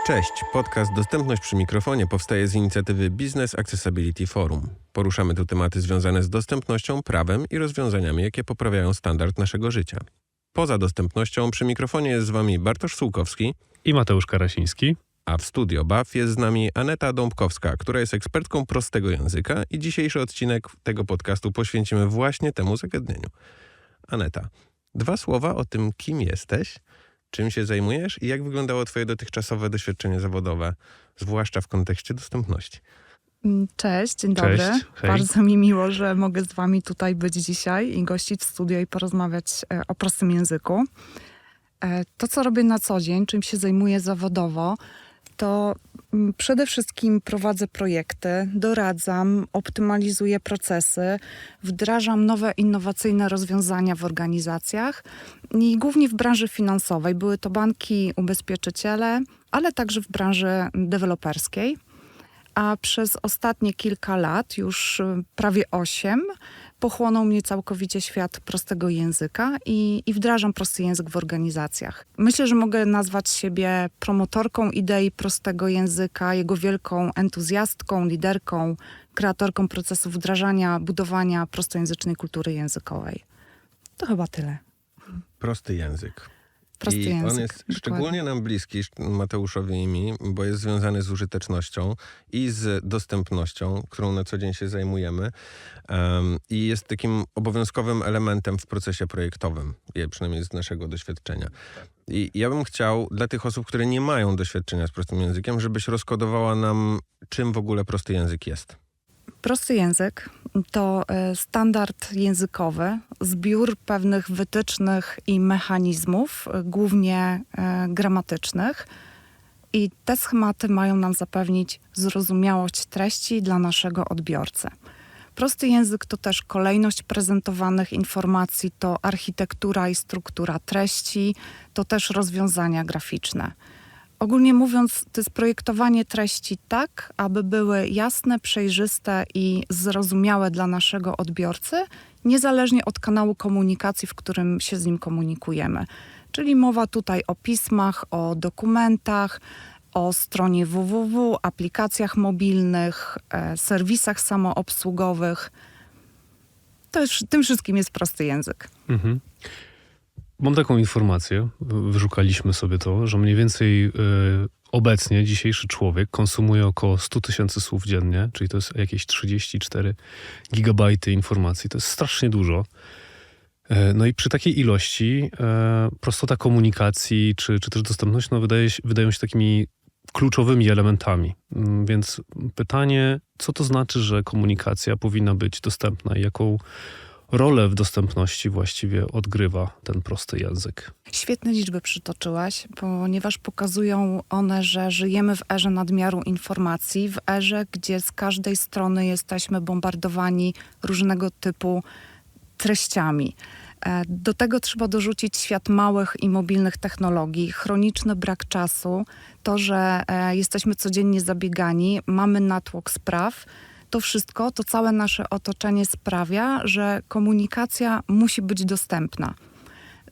Cześć, podcast Dostępność przy mikrofonie powstaje z inicjatywy Business Accessibility Forum. Poruszamy tu tematy związane z dostępnością, prawem i rozwiązaniami, jakie poprawiają standard naszego życia. Poza dostępnością przy mikrofonie jest z Wami Bartosz Sułkowski i Mateusz Karasiński. A w Studio BAF jest z nami Aneta Dąbkowska, która jest ekspertką prostego języka i dzisiejszy odcinek tego podcastu poświęcimy właśnie temu zagadnieniu. Aneta, 2 słowa o tym, kim jesteś, czym się zajmujesz i jak wyglądało Twoje dotychczasowe doświadczenie zawodowe, zwłaszcza w kontekście dostępności. Cześć, dzień dobry. Cześć, hej. Bardzo mi miło, że mogę z wami tutaj być dzisiaj i gościć w studio i porozmawiać o prostym języku. To, co robię na co dzień, czym się zajmuję zawodowo, to przede wszystkim prowadzę projekty, doradzam, optymalizuję procesy, wdrażam nowe innowacyjne rozwiązania w organizacjach i głównie w branży finansowej. Były to banki, ubezpieczyciele, ale także w branży deweloperskiej. A przez ostatnie kilka lat, już prawie 8, pochłonął mnie całkowicie świat prostego języka i wdrażam prosty język w organizacjach. Myślę, że mogę nazwać siebie promotorką idei prostego języka, jego wielką entuzjastką, liderką, kreatorką procesu wdrażania, budowania prostojęzycznej kultury językowej. To chyba tyle. Prosty język. Prosty I język, on jest dokładnie. szczególnie nam bliski, Mateuszowi i mi, bo jest związany z użytecznością i z dostępnością, którą na co dzień się zajmujemy. I jest takim obowiązkowym elementem w procesie projektowym, przynajmniej z naszego doświadczenia. I ja bym chciał dla tych osób, które nie mają doświadczenia z prostym językiem, żebyś rozkodowała nam, czym w ogóle prosty język jest. Prosty język to standard językowy, zbiór pewnych wytycznych i mechanizmów, głównie gramatycznych. I te schematy mają nam zapewnić zrozumiałość treści dla naszego odbiorcy. Prosty język to też kolejność prezentowanych informacji, to architektura i struktura treści, to też rozwiązania graficzne. Ogólnie mówiąc, to jest projektowanie treści tak, aby były jasne, przejrzyste i zrozumiałe dla naszego odbiorcy, niezależnie od kanału komunikacji, w którym się z nim komunikujemy. Czyli mowa tutaj o pismach, o dokumentach, o stronie www, aplikacjach mobilnych, serwisach samoobsługowych. Tym wszystkim jest prosty język. Mhm. Mam taką informację, wyszukaliśmy sobie to, że mniej więcej obecnie dzisiejszy człowiek konsumuje około 100 000 słów dziennie, czyli to jest jakieś 34 gigabajty informacji. To jest strasznie dużo. No i przy takiej ilości prostota komunikacji czy też dostępność wydają się takimi kluczowymi elementami. Więc pytanie, co to znaczy, że komunikacja powinna być dostępna i jaką rolę w dostępności właściwie odgrywa ten prosty język? Świetne liczby przytoczyłaś, ponieważ pokazują one, że żyjemy w erze nadmiaru informacji, w erze, gdzie z każdej strony jesteśmy bombardowani różnego typu treściami. Do tego trzeba dorzucić świat małych i mobilnych technologii, chroniczny brak czasu, to, że jesteśmy codziennie zabiegani, mamy natłok spraw. To wszystko, to całe nasze otoczenie sprawia, że komunikacja musi być dostępna.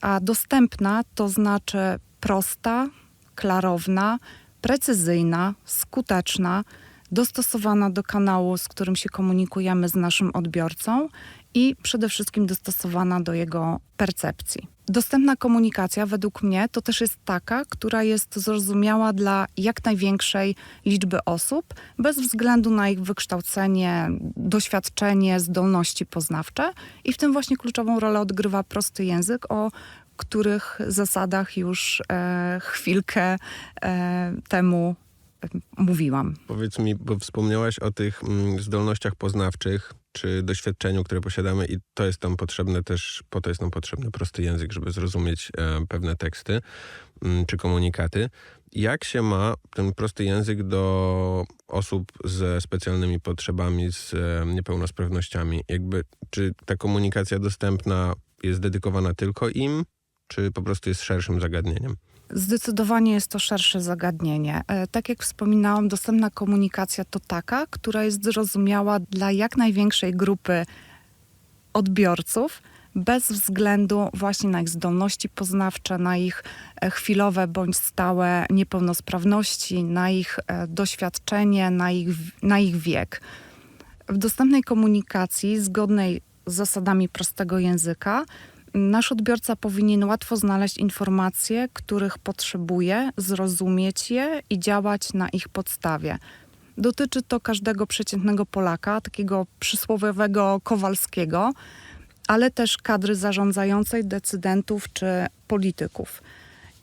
A dostępna to znaczy prosta, klarowna, precyzyjna, skuteczna, dostosowana do kanału, z którym się komunikujemy z naszym odbiorcą i przede wszystkim dostosowana do jego percepcji. Dostępna komunikacja według mnie to też jest taka, która jest zrozumiała dla jak największej liczby osób, bez względu na ich wykształcenie, doświadczenie, zdolności poznawcze. I w tym właśnie kluczową rolę odgrywa prosty język, o których zasadach już chwilkę temu mówiłam. Powiedz mi, bo wspomniałaś o tych zdolnościach poznawczych, czy doświadczeniu, które posiadamy i to jest nam potrzebne też, po to jest nam potrzebny prosty język, żeby zrozumieć pewne teksty czy komunikaty. Jak się ma ten prosty język do osób ze specjalnymi potrzebami, z niepełnosprawnościami? Czy ta komunikacja dostępna jest dedykowana tylko im, czy po prostu jest szerszym zagadnieniem? Zdecydowanie jest to szersze zagadnienie. Tak jak wspominałam, dostępna komunikacja to taka, która jest zrozumiała dla jak największej grupy odbiorców, bez względu właśnie na ich zdolności poznawcze, na ich chwilowe bądź stałe niepełnosprawności, na ich doświadczenie, na ich wiek. W dostępnej komunikacji, zgodnej z zasadami prostego języka, nasz odbiorca powinien łatwo znaleźć informacje, których potrzebuje, zrozumieć je i działać na ich podstawie. Dotyczy to każdego przeciętnego Polaka, takiego przysłowiowego Kowalskiego, ale też kadry zarządzającej, decydentów czy polityków.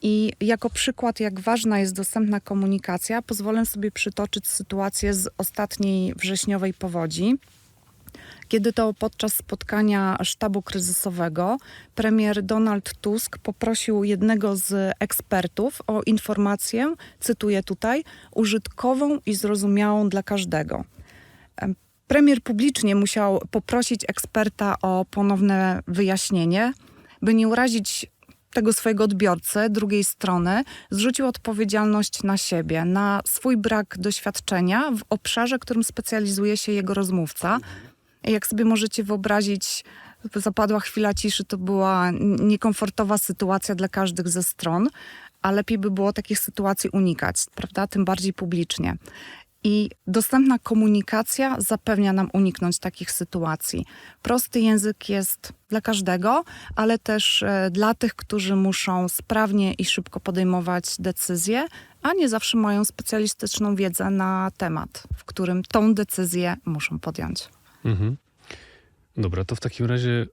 I jako przykład, jak ważna jest dostępna komunikacja, pozwolę sobie przytoczyć sytuację z ostatniej wrześniowej powodzi, kiedy to podczas spotkania sztabu kryzysowego premier Donald Tusk poprosił jednego z ekspertów o informację, cytuję tutaj, użytkową i zrozumiałą dla każdego. Premier publicznie musiał poprosić eksperta o ponowne wyjaśnienie, by nie urazić tego swojego odbiorcy, drugiej strony, zrzucił odpowiedzialność na siebie, na swój brak doświadczenia w obszarze, którym specjalizuje się jego rozmówca. Jak sobie możecie wyobrazić, zapadła chwila ciszy, to była niekomfortowa sytuacja dla każdych ze stron, a lepiej by było takich sytuacji unikać, prawda? Tym bardziej publicznie. I dostępna komunikacja zapewnia nam uniknąć takich sytuacji. Prosty język jest dla każdego, ale też dla tych, którzy muszą sprawnie i szybko podejmować decyzje, a nie zawsze mają specjalistyczną wiedzę na temat, w którym tą decyzję muszą podjąć. Mhm. Dobra, to w takim razie,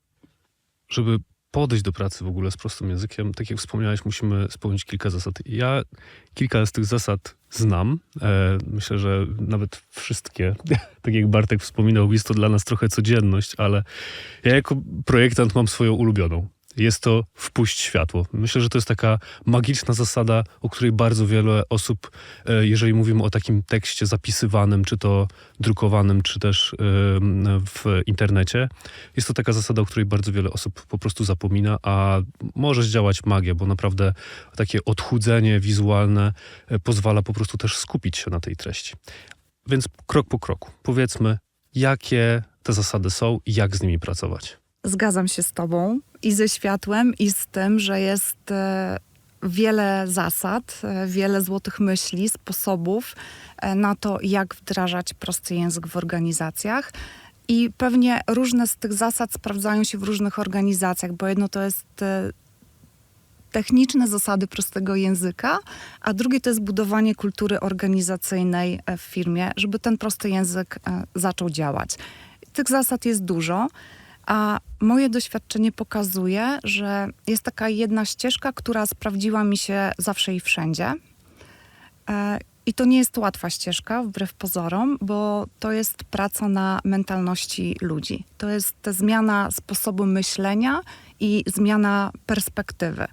żeby podejść do pracy w ogóle z prostym językiem, tak jak wspomniałeś, musimy spełnić kilka zasad. Ja kilka z tych zasad znam. Myślę, że nawet wszystkie, tak jak Bartek wspominał, jest to dla nas trochę codzienność, ale ja jako projektant mam swoją ulubioną. Jest to wpuść światło. Myślę, że to jest taka magiczna zasada, o której bardzo wiele osób, jeżeli mówimy o takim tekście zapisywanym, czy to drukowanym, czy też w internecie, jest to taka zasada, o której bardzo wiele osób po prostu zapomina, a może zdziałać magia, bo naprawdę takie odchudzenie wizualne pozwala po prostu też skupić się na tej treści. Więc krok po kroku. Powiedzmy, jakie te zasady są i jak z nimi pracować. Zgadzam się z tobą i ze światłem, i z tym, że jest wiele zasad, wiele złotych myśli, sposobów na to, jak wdrażać prosty język w organizacjach. I pewnie różne z tych zasad sprawdzają się w różnych organizacjach, bo jedno to jest techniczne zasady prostego języka, a drugie to jest budowanie kultury organizacyjnej w firmie, żeby ten prosty język zaczął działać. Tych zasad jest dużo. A moje doświadczenie pokazuje, że jest taka jedna ścieżka, która sprawdziła mi się zawsze i wszędzie. I to nie jest łatwa ścieżka, wbrew pozorom, bo to jest praca na mentalności ludzi. To jest zmiana sposobu myślenia i zmiana perspektywy.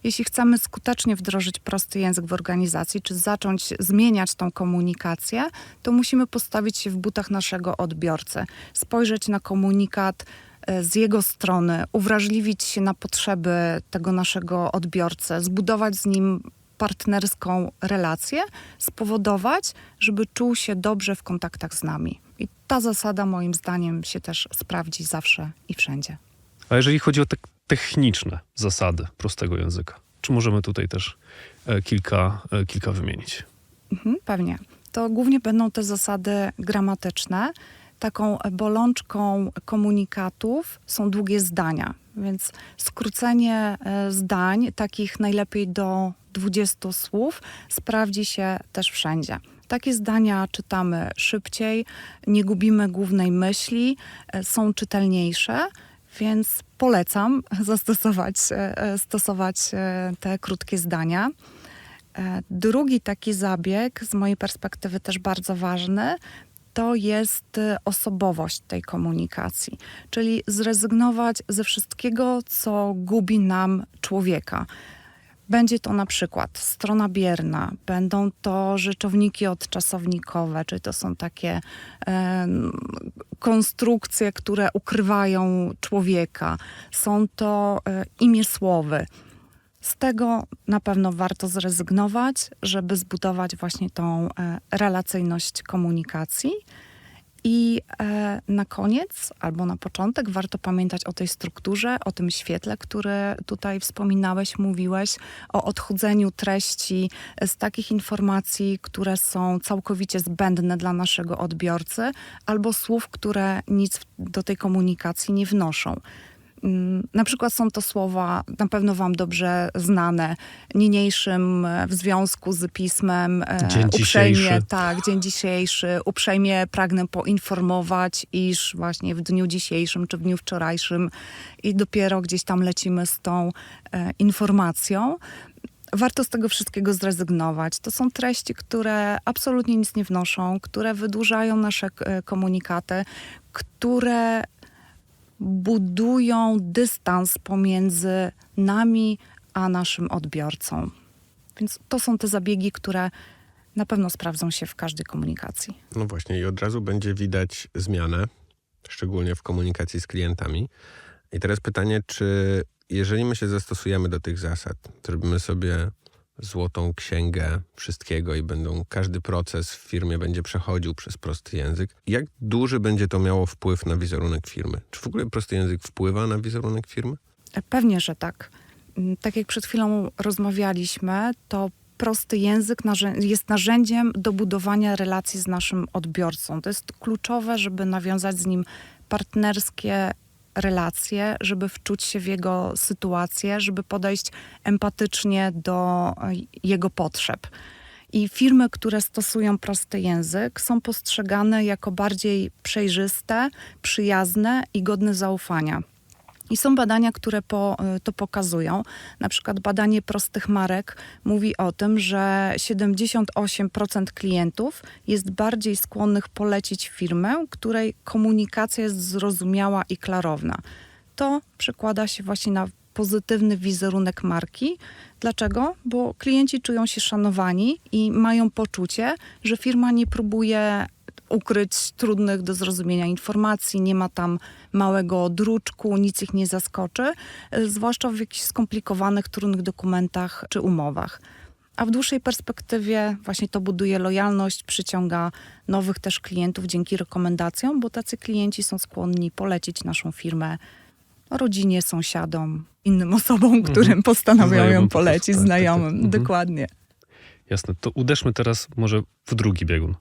Jeśli chcemy skutecznie wdrożyć prosty język w organizacji, czy zacząć zmieniać tą komunikację, to musimy postawić się w butach naszego odbiorcy, spojrzeć na komunikat z jego strony, uwrażliwić się na potrzeby tego naszego odbiorcy, zbudować z nim partnerską relację, spowodować, żeby czuł się dobrze w kontaktach z nami. I ta zasada moim zdaniem się też sprawdzi zawsze i wszędzie. A jeżeli chodzi o te techniczne zasady prostego języka, czy możemy tutaj też kilka wymienić? Pewnie. To głównie będą te zasady gramatyczne. Taką bolączką komunikatów są długie zdania, więc skrócenie zdań, takich najlepiej do 20 słów, sprawdzi się też wszędzie. Takie zdania czytamy szybciej, nie gubimy głównej myśli, są czytelniejsze, więc polecam stosować te krótkie zdania. Drugi taki zabieg, z mojej perspektywy też bardzo ważny, to jest osobowość tej komunikacji, czyli zrezygnować ze wszystkiego, co gubi nam człowieka. Będzie to na przykład strona bierna, będą to rzeczowniki odczasownikowe, czyli to są takie konstrukcje, które ukrywają człowieka. Są to imię-słowy. Z tego na pewno warto zrezygnować, żeby zbudować właśnie tą relacyjność komunikacji. I na koniec albo na początek warto pamiętać o tej strukturze, o tym świetle, które tutaj wspominałeś, mówiłeś, o odchudzeniu treści z takich informacji, które są całkowicie zbędne dla naszego odbiorcy, albo słów, które nic do tej komunikacji nie wnoszą. Na przykład są to słowa na pewno wam dobrze znane. Niniejszym w związku z pismem Dzień dzisiejszy. dzień dzisiejszy. Uprzejmie pragnę poinformować, iż właśnie w dniu dzisiejszym czy w dniu wczorajszym i dopiero gdzieś tam lecimy z tą informacją. Warto z tego wszystkiego zrezygnować. To są treści, które absolutnie nic nie wnoszą, które wydłużają nasze komunikaty, które budują dystans pomiędzy nami a naszym odbiorcą. Więc to są te zabiegi, które na pewno sprawdzą się w każdej komunikacji. No właśnie i od razu będzie widać zmianę, szczególnie w komunikacji z klientami. I teraz pytanie, czy jeżeli my się zastosujemy do tych zasad, zrobimy sobie złotą księgę wszystkiego i każdy proces w firmie będzie przechodził przez prosty język, jak duży będzie to miało wpływ na wizerunek firmy? Czy w ogóle prosty język wpływa na wizerunek firmy? Pewnie, że tak. Tak jak przed chwilą rozmawialiśmy, to prosty język jest narzędziem do budowania relacji z naszym odbiorcą. To jest kluczowe, żeby nawiązać z nim partnerskie relacje, żeby wczuć się w jego sytuację, żeby podejść empatycznie do jego potrzeb. I firmy, które stosują prosty język, są postrzegane jako bardziej przejrzyste, przyjazne i godne zaufania. I są badania, które to pokazują. Na przykład badanie prostych marek mówi o tym, że 78% klientów jest bardziej skłonnych polecić firmę, której komunikacja jest zrozumiała i klarowna. To przekłada się właśnie na pozytywny wizerunek marki. Dlaczego? Bo klienci czują się szanowani i mają poczucie, że firma nie próbuje ukryć trudnych do zrozumienia informacji, nie ma tam małego druczku, nic ich nie zaskoczy, zwłaszcza w jakichś skomplikowanych, trudnych dokumentach czy umowach. A w dłuższej perspektywie właśnie to buduje lojalność, przyciąga nowych też klientów dzięki rekomendacjom, bo tacy klienci są skłonni polecić naszą firmę rodzinie, sąsiadom, innym osobom, którym postanawiają ją Znajomym polecić, po prostu, tak, znajomym. tak. Dokładnie. Jasne, to uderzmy teraz może w drugi biegun.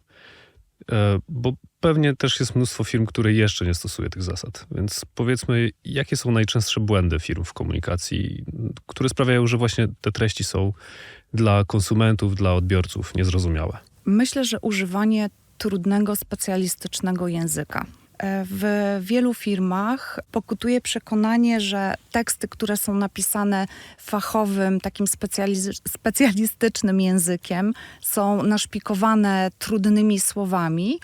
Bo pewnie też jest mnóstwo firm, które jeszcze nie stosuje tych zasad. Więc powiedzmy, jakie są najczęstsze błędy firm w komunikacji, które sprawiają, że właśnie te treści są dla konsumentów, dla odbiorców niezrozumiałe? Myślę, że używanie trudnego, specjalistycznego języka. W wielu firmach pokutuje przekonanie, że teksty, które są napisane fachowym, takim specjalistycznym językiem, są naszpikowane trudnymi słowami.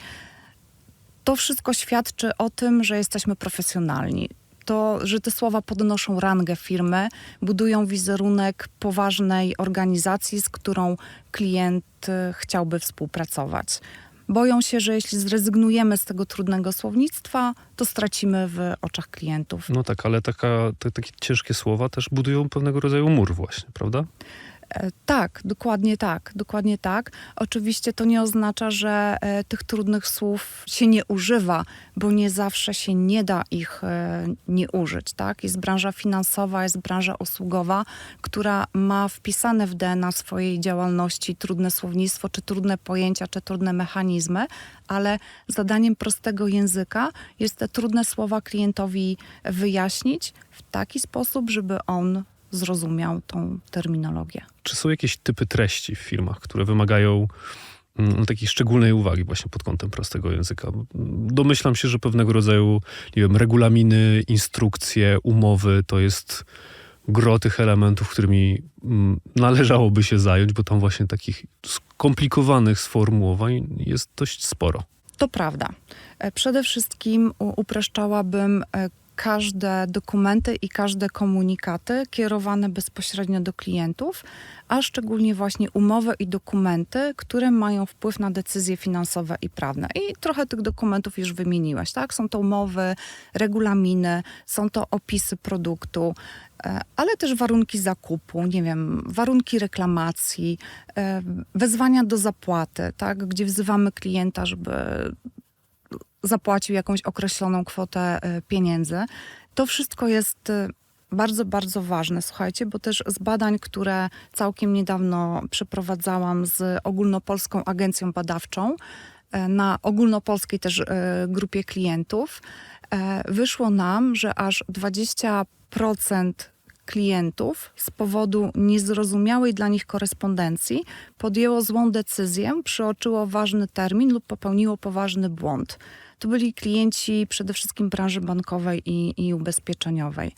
To wszystko świadczy o tym, że jesteśmy profesjonalni. To, że te słowa podnoszą rangę firmy, budują wizerunek poważnej organizacji, z którą klient chciałby współpracować. Boją się, że jeśli zrezygnujemy z tego trudnego słownictwa, to stracimy w oczach klientów. No tak, ale takie ciężkie słowa też budują pewnego rodzaju mur właśnie, prawda? Tak, dokładnie tak. Oczywiście to nie oznacza, że tych trudnych słów się nie używa, bo nie zawsze się nie da ich nie użyć, tak? Jest branża finansowa, jest branża usługowa, która ma wpisane w DNA swojej działalności trudne słownictwo, czy trudne pojęcia, czy trudne mechanizmy, ale zadaniem prostego języka jest te trudne słowa klientowi wyjaśnić w taki sposób, żeby on zrozumiał tą terminologię. Czy są jakieś typy treści w firmach, które wymagają takiej szczególnej uwagi właśnie pod kątem prostego języka? Domyślam się, że pewnego rodzaju, nie wiem, regulaminy, instrukcje, umowy to jest gro tych elementów, którymi należałoby się zająć, bo tam właśnie takich skomplikowanych sformułowań jest dość sporo. To prawda. Przede wszystkim upraszczałabym każde dokumenty i każde komunikaty kierowane bezpośrednio do klientów, a szczególnie właśnie umowy i dokumenty, które mają wpływ na decyzje finansowe i prawne. I trochę tych dokumentów już wymieniłaś, tak? Są to umowy, regulaminy, są to opisy produktu, ale też warunki zakupu, nie wiem, warunki reklamacji, wezwania do zapłaty, tak? Gdzie wzywamy klienta, żeby zapłacił jakąś określoną kwotę pieniędzy. To wszystko jest bardzo, bardzo ważne, słuchajcie, bo też z badań, które całkiem niedawno przeprowadzałam z Ogólnopolską Agencją Badawczą, na ogólnopolskiej też grupie klientów, wyszło nam, że aż 20% klientów z powodu niezrozumiałej dla nich korespondencji podjęło złą decyzję, przeoczyło ważny termin lub popełniło poważny błąd. To byli klienci przede wszystkim branży bankowej i ubezpieczeniowej.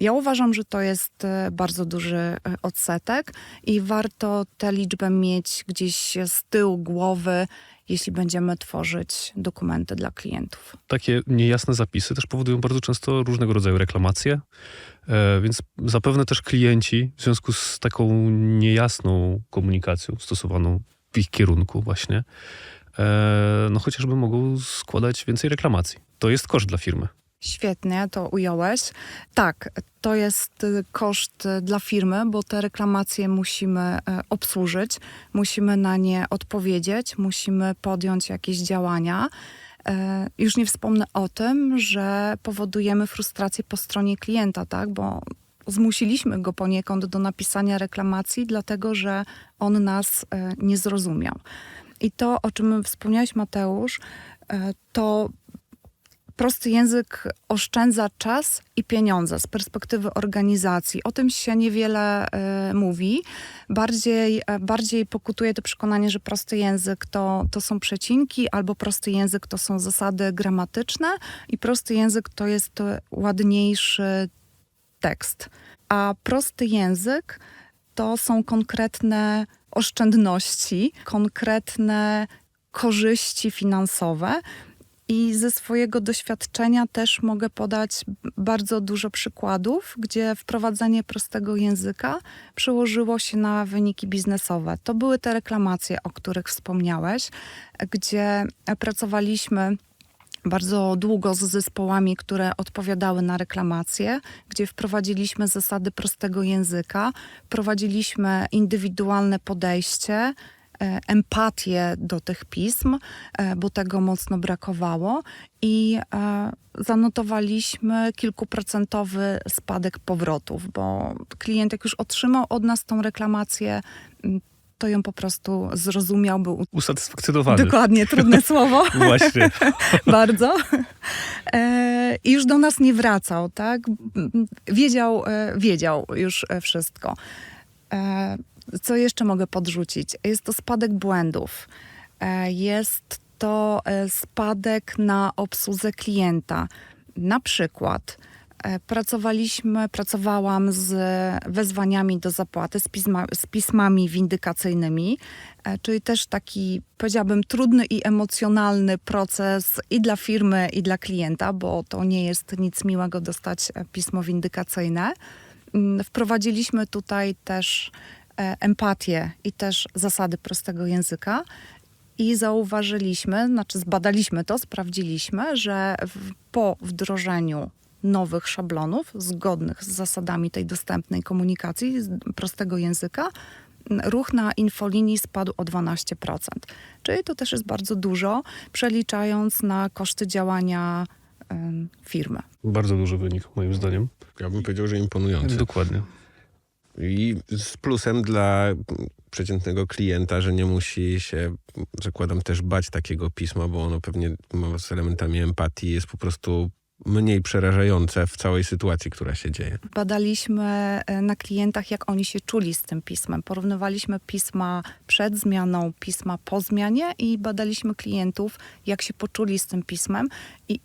Ja uważam, że to jest bardzo duży odsetek i warto tę liczbę mieć gdzieś z tyłu głowy, jeśli będziemy tworzyć dokumenty dla klientów. Takie niejasne zapisy też powodują bardzo często różnego rodzaju reklamacje, więc zapewne też klienci w związku z taką niejasną komunikacją stosowaną w ich kierunku właśnie, no chociażby mogą składać więcej reklamacji. To jest koszt dla firmy. Świetnie to ująłeś. Tak, to jest koszt dla firmy, bo te reklamacje musimy obsłużyć, musimy na nie odpowiedzieć, musimy podjąć jakieś działania. Już nie wspomnę o tym, że powodujemy frustrację po stronie klienta, tak? Bo zmusiliśmy go poniekąd do napisania reklamacji, dlatego że on nas nie zrozumiał. I to, o czym wspomniałeś, Mateusz, to prosty język oszczędza czas i pieniądze z perspektywy organizacji. O tym się niewiele mówi. Bardziej pokutuje to przekonanie, że prosty język to są przecinki, albo prosty język to są zasady gramatyczne i prosty język to jest ładniejszy tekst. A prosty język to są konkretne oszczędności, konkretne korzyści finansowe. I ze swojego doświadczenia też mogę podać bardzo dużo przykładów, gdzie wprowadzenie prostego języka przełożyło się na wyniki biznesowe. To były te reklamacje, o których wspomniałeś, gdzie pracowaliśmy bardzo długo z zespołami, które odpowiadały na reklamacje, gdzie wprowadziliśmy zasady prostego języka, prowadziliśmy indywidualne podejście, empatię do tych pism, bo tego mocno brakowało i zanotowaliśmy kilkuprocentowy spadek powrotów, bo klient jak już otrzymał od nas tą reklamację, to ją po prostu zrozumiał, był Usatysfakcjonowany. Dokładnie, trudne słowo. Właśnie. Bardzo. I już do nas nie wracał, tak? Wiedział już wszystko. Co jeszcze mogę podrzucić? Jest to spadek błędów. Jest to spadek na obsłudze klienta. Na przykład pracowałam z wezwaniami do zapłaty, z pismami windykacyjnymi, czyli też taki, powiedziałabym, trudny i emocjonalny proces i dla firmy, i dla klienta, bo to nie jest nic miłego dostać pismo windykacyjne. Wprowadziliśmy tutaj też empatię i też zasady prostego języka i zbadaliśmy to, sprawdziliśmy, że po wdrożeniu nowych szablonów zgodnych z zasadami tej dostępnej komunikacji, z prostego języka, ruch na infolinii spadł o 12%. Czyli to też jest bardzo dużo, przeliczając na koszty działania firmy. Bardzo duży wynik, moim zdaniem. Ja bym powiedział, że imponujący. Dokładnie. I z plusem dla przeciętnego klienta, że nie musi się, zakładam, też bać takiego pisma, bo ono pewnie ma z elementami empatii, jest po prostu mniej przerażające w całej sytuacji, która się dzieje. Badaliśmy na klientach, jak oni się czuli z tym pismem. Porównywaliśmy pisma przed zmianą, pisma po zmianie i badaliśmy klientów, jak się poczuli z tym pismem i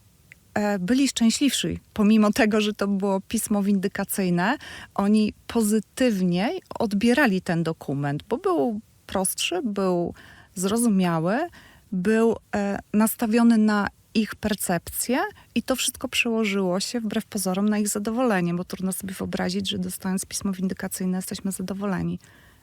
byli szczęśliwsi. Pomimo tego, że to było pismo windykacyjne, oni pozytywnie odbierali ten dokument, bo był prostszy, był zrozumiały, był nastawiony na ich percepcję i to wszystko przełożyło się wbrew pozorom na ich zadowolenie, bo trudno sobie wyobrazić, że dostając pismo windykacyjne jesteśmy zadowoleni.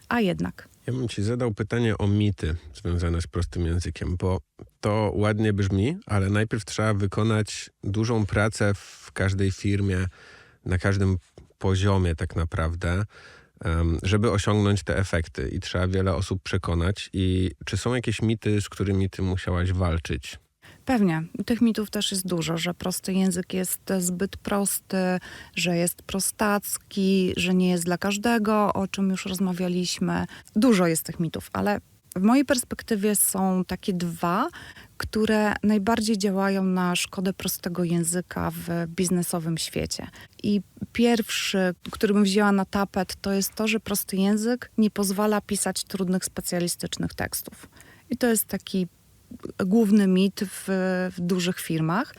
A jednak. Ja bym ci zadał pytanie o mity związane z prostym językiem, bo to ładnie brzmi, ale najpierw trzeba wykonać dużą pracę w każdej firmie, na każdym poziomie tak naprawdę, żeby osiągnąć te efekty i trzeba wiele osób przekonać. I czy są jakieś mity, z którymi ty musiałaś walczyć? Pewnie. Tych mitów też jest dużo, że prosty język jest zbyt prosty, że jest prostacki, że nie jest dla każdego, o czym już rozmawialiśmy. Dużo jest tych mitów, ale w mojej perspektywie są takie dwa, które najbardziej działają na szkodę prostego języka w biznesowym świecie. I pierwszy, który bym wzięła na tapet, to jest to, że prosty język nie pozwala pisać trudnych, specjalistycznych tekstów. I to jest taki główny mit w dużych firmach.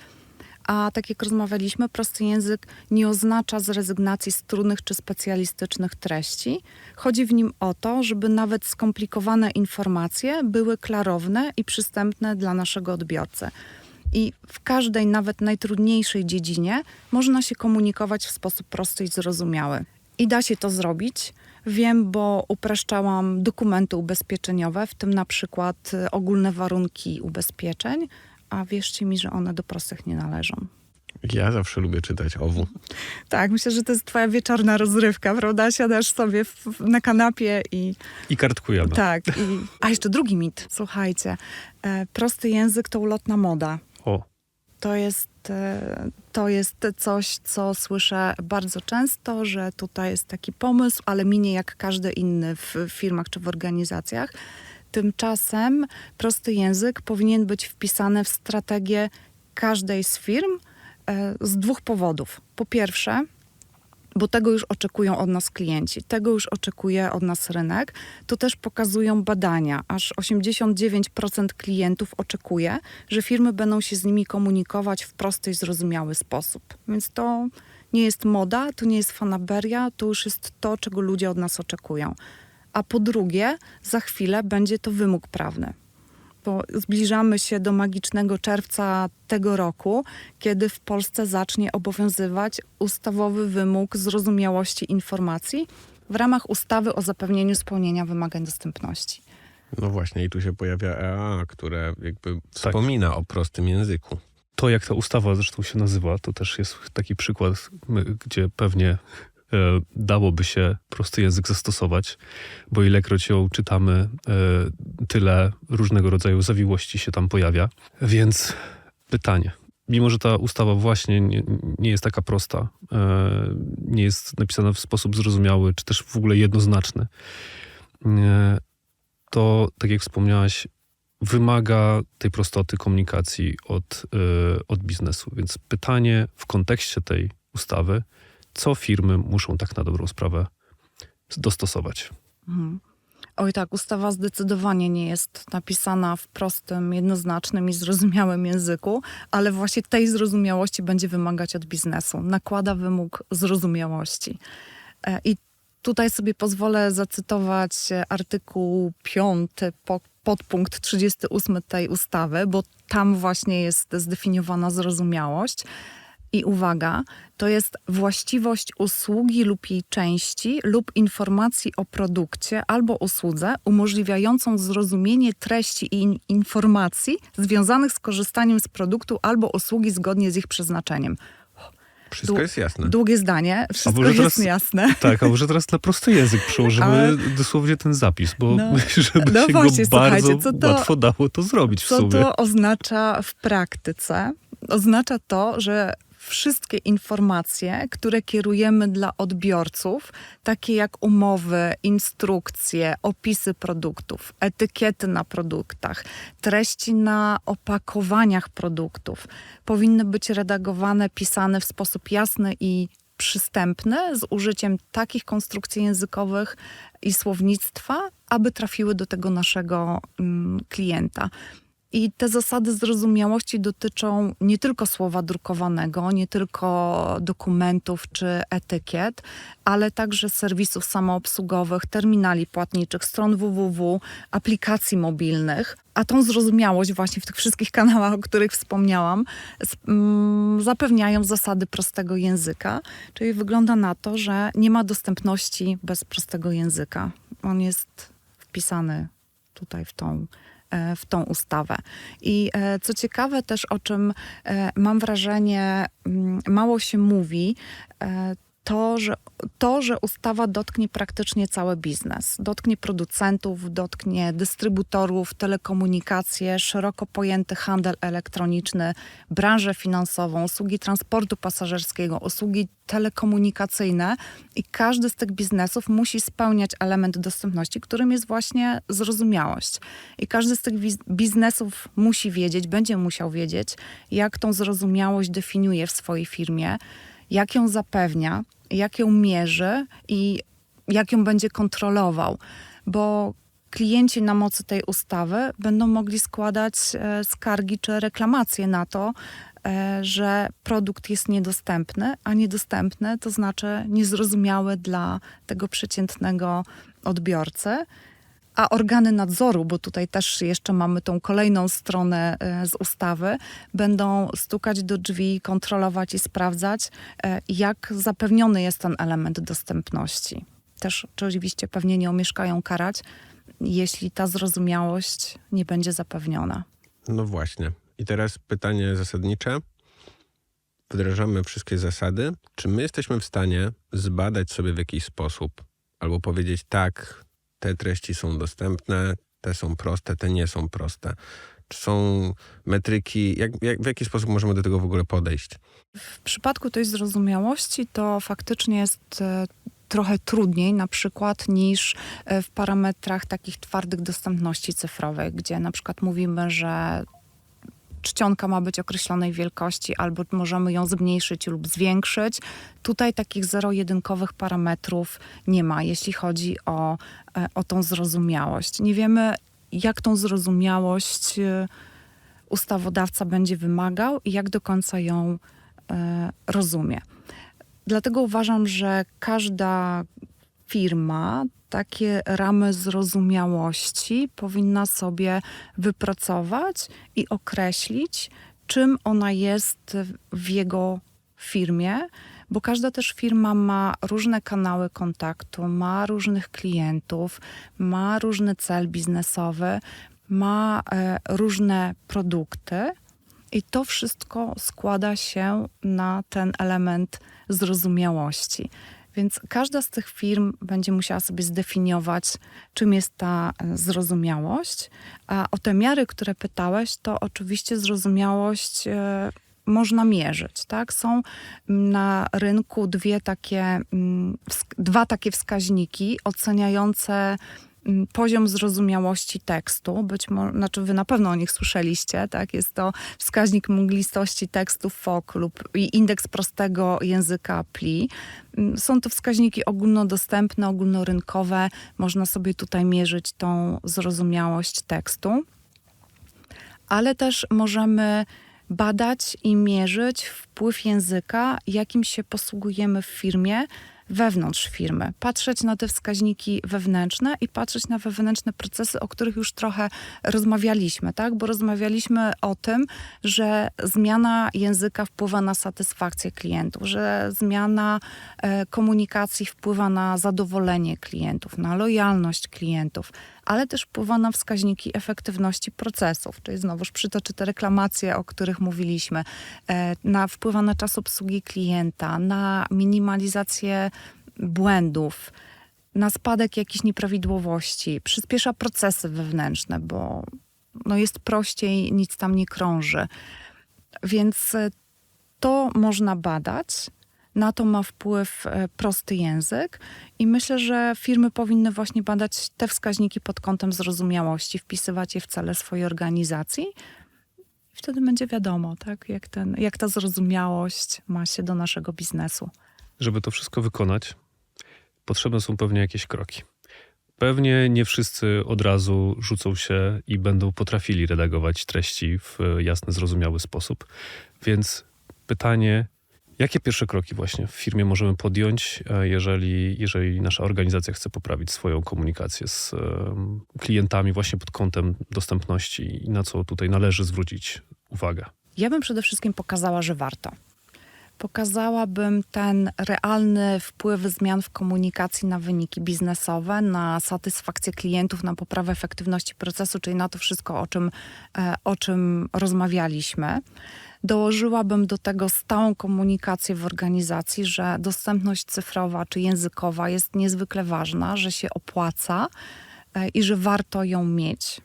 A tak jak rozmawialiśmy, prosty język nie oznacza zrezygnacji z trudnych czy specjalistycznych treści. Chodzi w nim o to, żeby nawet skomplikowane informacje były klarowne i przystępne dla naszego odbiorcy. I w każdej, nawet najtrudniejszej dziedzinie można się komunikować w sposób prosty i zrozumiały. I da się to zrobić. Wiem, bo upraszczałam dokumenty ubezpieczeniowe, w tym na przykład ogólne warunki ubezpieczeń, a wierzcie mi, że one do prostych nie należą. Ja zawsze lubię czytać OWU. Tak, myślę, że to jest twoja wieczorna rozrywka, prawda? Siadasz sobie na kanapie i... I kartkujemy. Tak. A jeszcze drugi mit. Słuchajcie, prosty język to ulotna moda. O, To jest coś, co słyszę bardzo często, że tutaj jest taki pomysł, ale minie jak każdy inny w firmach czy w organizacjach. Tymczasem prosty język powinien być wpisany w strategię każdej z firm z dwóch powodów. Po pierwsze, bo tego już oczekują od nas klienci, tego już oczekuje od nas rynek. To też pokazują badania. Aż 89% klientów oczekuje, że firmy będą się z nimi komunikować w prosty i zrozumiały sposób. Więc to nie jest moda, to nie jest fanaberia, to już jest to, czego ludzie od nas oczekują. A po drugie, za chwilę będzie to wymóg prawny. Bo zbliżamy się do magicznego czerwca tego roku, kiedy w Polsce zacznie obowiązywać ustawowy wymóg zrozumiałości informacji w ramach ustawy o zapewnieniu spełnienia wymagań dostępności. No właśnie, i tu się pojawia EAA, które jakby wspomina o prostym języku. to jak ta ustawa zresztą się nazywa, to też jest taki przykład, gdzie pewnie dałoby się prosty język zastosować, bo ilekroć ją czytamy, tyle różnego rodzaju zawiłości się tam pojawia. Więc pytanie. Mimo że ta ustawa właśnie nie jest taka prosta, nie jest napisana w sposób zrozumiały, czy też w ogóle jednoznaczny, to, tak jak wspomniałaś, wymaga tej prostoty komunikacji od biznesu. Więc pytanie w kontekście tej ustawy, co firmy muszą tak na dobrą sprawę dostosować? Mhm. Oj tak, ustawa zdecydowanie nie jest napisana w prostym, jednoznacznym i zrozumiałym języku, ale właśnie tej zrozumiałości będzie wymagać od biznesu. Nakłada wymóg zrozumiałości. I tutaj sobie pozwolę zacytować artykuł 5, podpunkt 38 tej ustawy, bo tam właśnie jest zdefiniowana zrozumiałość. I uwaga, to jest właściwość usługi lub jej części lub informacji o produkcie albo usłudze umożliwiającą zrozumienie treści i informacji związanych z korzystaniem z produktu albo usługi zgodnie z ich przeznaczeniem. Wszystko jest jasne. Długie zdanie, wszystko jest jasne. Tak, a może teraz na prosty język przełożymy dosłownie ten zapis, bo myślę, żeby się właśnie, go bardzo to, łatwo dało to zrobić w co sumie. Co to oznacza w praktyce? Oznacza to, że wszystkie informacje, które kierujemy dla odbiorców, takie jak umowy, instrukcje, opisy produktów, etykiety na produktach, treści na opakowaniach produktów, powinny być redagowane, pisane w sposób jasny i przystępny, z użyciem takich konstrukcji językowych i słownictwa, aby trafiły do tego naszego klienta. I te zasady zrozumiałości dotyczą nie tylko słowa drukowanego, nie tylko dokumentów czy etykiet, ale także serwisów samoobsługowych, terminali płatniczych, stron www, aplikacji mobilnych. A tą zrozumiałość właśnie w tych wszystkich kanałach, o których wspomniałam, zapewniają zasady prostego języka. Czyli wygląda na to, że nie ma dostępności bez prostego języka. On jest wpisany tutaj w tą ustawę. I co ciekawe też, o czym mam wrażenie mało się mówi, to, że ustawa dotknie praktycznie cały biznes. Dotknie producentów, dotknie dystrybutorów, telekomunikacje, szeroko pojęty handel elektroniczny, branżę finansową, usługi transportu pasażerskiego, usługi telekomunikacyjne i każdy z tych biznesów musi spełniać element dostępności, którym jest właśnie zrozumiałość. I każdy z tych biznesów musi wiedzieć, będzie musiał wiedzieć, jak tą zrozumiałość definiuje w swojej firmie, jak ją zapewnia, jak ją mierzy i jak ją będzie kontrolował. Bo klienci na mocy tej ustawy będą mogli składać skargi czy reklamacje na to, że produkt jest niedostępny, a niedostępny to znaczy niezrozumiały dla tego przeciętnego odbiorcy. A organy nadzoru, bo tutaj też jeszcze mamy tą kolejną stronę z ustawy, będą stukać do drzwi, kontrolować i sprawdzać, jak zapewniony jest ten element dostępności. Też oczywiście pewnie nie omieszkają karać, jeśli ta zrozumiałość nie będzie zapewniona. No właśnie. I teraz pytanie zasadnicze. Wdrażamy wszystkie zasady. Czy my jesteśmy w stanie zbadać sobie w jakiś sposób albo powiedzieć tak, te treści są dostępne, te są proste, te nie są proste? Czy są metryki? W jaki sposób możemy do tego w ogóle podejść? W przypadku tej zrozumiałości to faktycznie jest trochę trudniej na przykład niż w parametrach takich twardych dostępności cyfrowej, gdzie na przykład mówimy, że czcionka ma być określonej wielkości albo możemy ją zmniejszyć lub zwiększyć. Tutaj takich zero-jedynkowych parametrów nie ma, jeśli chodzi o tą zrozumiałość. Nie wiemy, jak tą zrozumiałość ustawodawca będzie wymagał i jak do końca ją rozumie. Dlatego uważam, że każda firma takie ramy zrozumiałości powinna sobie wypracować i określić, czym ona jest w jego firmie, bo każda też firma ma różne kanały kontaktu, ma różnych klientów, ma różny cel biznesowy, ma różne produkty i to wszystko składa się na ten element zrozumiałości. Więc każda z tych firm będzie musiała sobie zdefiniować, czym jest ta zrozumiałość. A o te miary, które pytałeś, to oczywiście zrozumiałość można mierzyć. Tak? Są na rynku dwa takie wskaźniki oceniające poziom zrozumiałości tekstu. Znaczy wy na pewno o nich słyszeliście, tak? Jest to wskaźnik mglistości tekstu FOK lub indeks prostego języka PLI. Są to wskaźniki ogólnodostępne, ogólnorynkowe. Można sobie tutaj mierzyć tą zrozumiałość tekstu. Ale też możemy badać i mierzyć wpływ języka, jakim się posługujemy w firmie, wewnątrz firmy. Patrzeć na te wskaźniki wewnętrzne i patrzeć na wewnętrzne procesy, o których już trochę rozmawialiśmy, tak? Bo rozmawialiśmy o tym, że zmiana języka wpływa na satysfakcję klientów, że zmiana komunikacji wpływa na zadowolenie klientów, na lojalność klientów, ale też wpływa na wskaźniki efektywności procesów, czyli znowuż przytoczę te reklamacje, o których mówiliśmy, wpływa na czas obsługi klienta, na minimalizację błędów, na spadek jakichś nieprawidłowości, przyspiesza procesy wewnętrzne, bo jest prościej, nic tam nie krąży. Więc to można badać. Na to ma wpływ prosty język i myślę, że firmy powinny właśnie badać te wskaźniki pod kątem zrozumiałości, wpisywać je w cele swojej organizacji i wtedy będzie wiadomo, tak, jak ta zrozumiałość ma się do naszego biznesu. Żeby to wszystko wykonać, potrzebne są pewnie jakieś kroki. Pewnie nie wszyscy od razu rzucą się i będą potrafili redagować treści w jasny, zrozumiały sposób. Więc pytanie, jakie pierwsze kroki właśnie w firmie możemy podjąć, jeżeli nasza organizacja chce poprawić swoją komunikację z klientami właśnie pod kątem dostępności i na co tutaj należy zwrócić uwagę? Ja bym przede wszystkim pokazała, że warto. Pokazałabym ten realny wpływ zmian w komunikacji na wyniki biznesowe, na satysfakcję klientów, na poprawę efektywności procesu, czyli na to wszystko, o czym rozmawialiśmy. Dołożyłabym do tego stałą komunikację w organizacji, że dostępność cyfrowa czy językowa jest niezwykle ważna, że się opłaca i że warto ją mieć.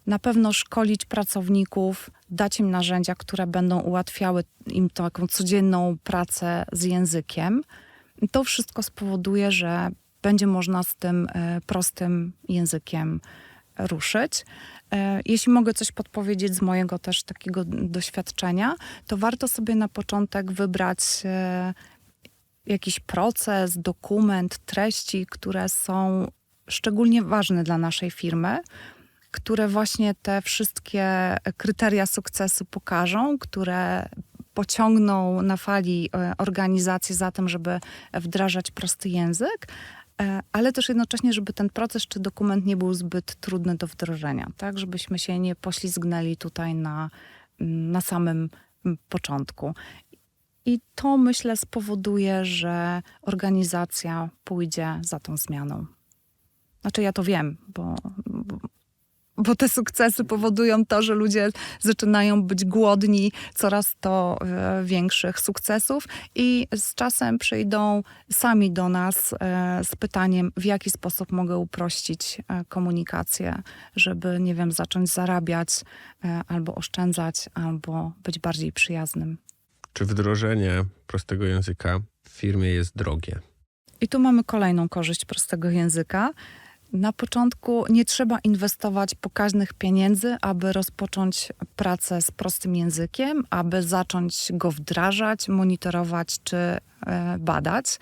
Na pewno szkolić pracowników, dać im narzędzia, które będą ułatwiały im taką codzienną pracę z językiem. I to wszystko spowoduje, że będzie można z tym prostym językiem ruszyć. Jeśli mogę coś podpowiedzieć z mojego też takiego doświadczenia, to warto sobie na początek wybrać jakiś proces, dokument, treści, które są szczególnie ważne dla naszej firmy, które właśnie te wszystkie kryteria sukcesu pokażą, które pociągną na fali organizację za tym, żeby wdrażać prosty język, ale też jednocześnie, żeby ten proces czy dokument nie był zbyt trudny do wdrożenia, tak? Żebyśmy się nie poślizgnęli tutaj na samym początku. I to, myślę, spowoduje, że organizacja pójdzie za tą zmianą. Znaczy ja to wiem, bo te sukcesy powodują to, że ludzie zaczynają być głodni coraz to większych sukcesów i z czasem przyjdą sami do nas z pytaniem, w jaki sposób mogę uprościć komunikację, żeby, nie wiem, zacząć zarabiać albo oszczędzać, albo być bardziej przyjaznym. Czy wdrożenie prostego języka w firmie jest drogie? I tu mamy kolejną korzyść prostego języka. Na początku nie trzeba inwestować pokaźnych pieniędzy, aby rozpocząć pracę z prostym językiem, aby zacząć go wdrażać, monitorować czy badać.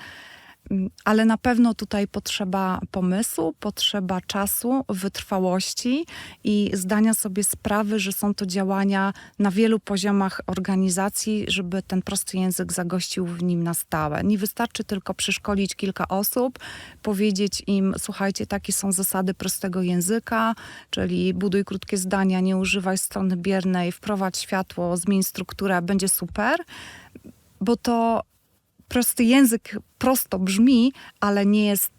Ale na pewno tutaj potrzeba pomysłu, potrzeba czasu, wytrwałości i zdania sobie sprawy, że są to działania na wielu poziomach organizacji, żeby ten prosty język zagościł w nim na stałe. Nie wystarczy tylko przeszkolić kilka osób, powiedzieć im, słuchajcie, takie są zasady prostego języka, czyli buduj krótkie zdania, nie używaj strony biernej, wprowadź światło, zmień strukturę, będzie super, bo to prosty język prosto brzmi, ale nie jest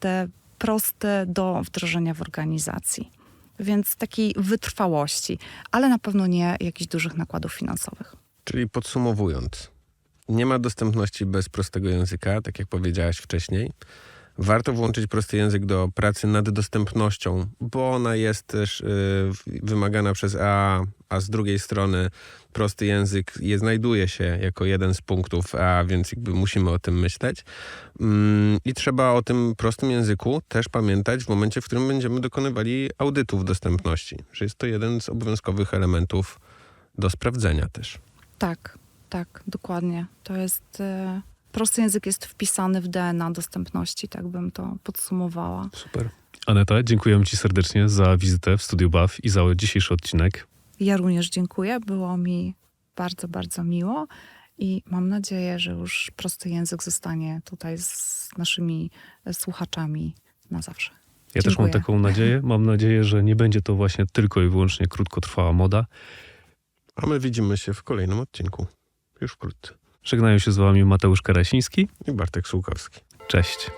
prosty do wdrożenia w organizacji. Więc takiej wytrwałości, ale na pewno nie jakichś dużych nakładów finansowych. Czyli podsumowując, nie ma dostępności bez prostego języka, tak jak powiedziałaś wcześniej. Warto włączyć prosty język do pracy nad dostępnością, bo ona jest też wymagana przez a z drugiej strony prosty język znajduje się jako jeden z punktów A, więc jakby musimy o tym myśleć. I trzeba o tym prostym języku też pamiętać w momencie, w którym będziemy dokonywali audytów dostępności, że jest to jeden z obowiązkowych elementów do sprawdzenia też. Tak, dokładnie. To jest... Prosty język jest wpisany w DNA dostępności, tak bym to podsumowała. Super. Aneta, dziękuję Ci serdecznie za wizytę w Studiu BAW i za dzisiejszy odcinek. Ja również dziękuję. Było mi bardzo, bardzo miło i mam nadzieję, że już prosty język zostanie tutaj z naszymi słuchaczami na zawsze. Ja też mam Dziękuję. taką nadzieję. Mam nadzieję, że nie będzie to właśnie tylko i wyłącznie krótkotrwała moda. A my widzimy się w kolejnym odcinku. Już wkrótce. Żegnają się z Wami Mateusz Karasiński I Bartek Sułkowski. Cześć.